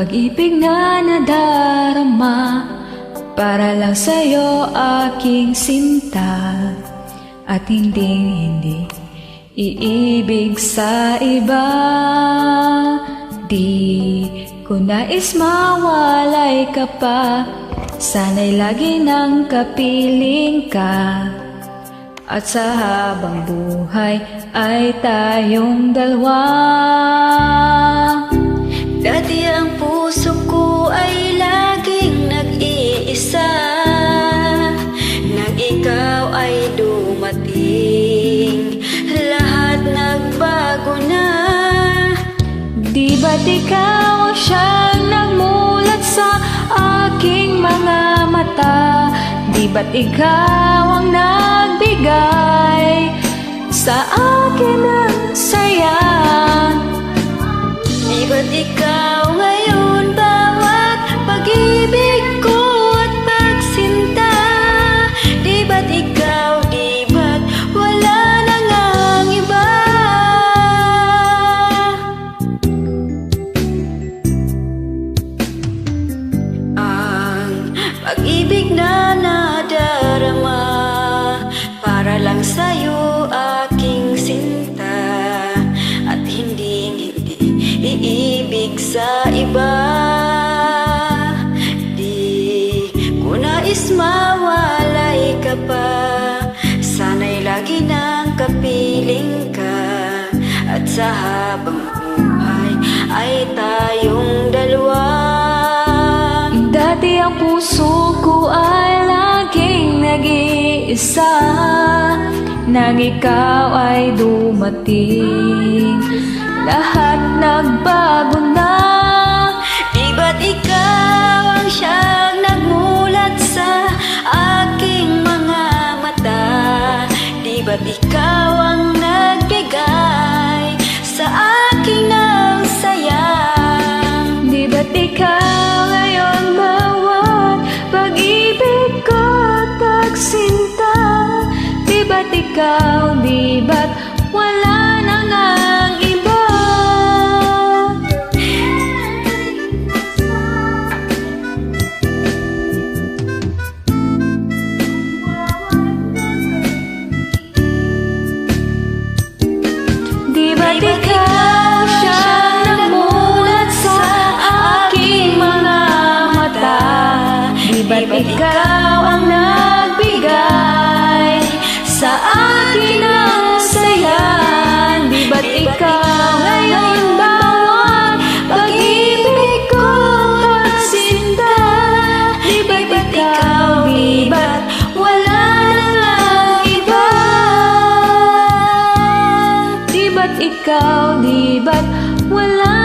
pag-ibig na nadarama para lang sa'yo aking sinta, at hindi iibig sa iba. Di ko nais mawalay ka pa, sana'y lagi nang kapiling ka, at sa habang buhay ay tayong dalawa. Dati ang puso ko ay laging nag-iisa, nang ikaw ay dumating, lahat nagbago na. Di ba't ikaw ang siyang nagmulat sa aking mga mata? Di ba't ikaw ang nagbigay sa akin ng saya? Di ba't ikaw ngayon bawat pag-ibig ko at pagsinta? Di ba't ikaw, di ba't wala na ngang iba? Ang pag-ibig na nadarama para lang sa'yo aking sinta, at hindi iibig sa iba. Di ko nais mawalay ka pa, sana'y lagi nang kapiling ka, at sa habang buhay ay tayong dalawa. Dati ang puso ko ay laging nag-iisa, nang ikaw ay dumating, lahat nagbago na. Di ba't ikaw ang siyang nagmulat sa aking mga mata? Di ba't ikaw ang nagbigay sa akin ng saya? Di ba't ikaw ngayon bawat pag-ibig ko at pagsinta? Di ba't ikaw, di ba't wala na ngang iba? Di ba't ikaw siyang nagmulat sa aking mga mata? Di ba't ikaw ang nagbigay sa akin ng saya? Di ba't ikaw ngayon bawat pag-ibig ko pagsinta? Di ba't ikaw, di ba't wala na ngang iba? Di ba't ikaw, di ba't wala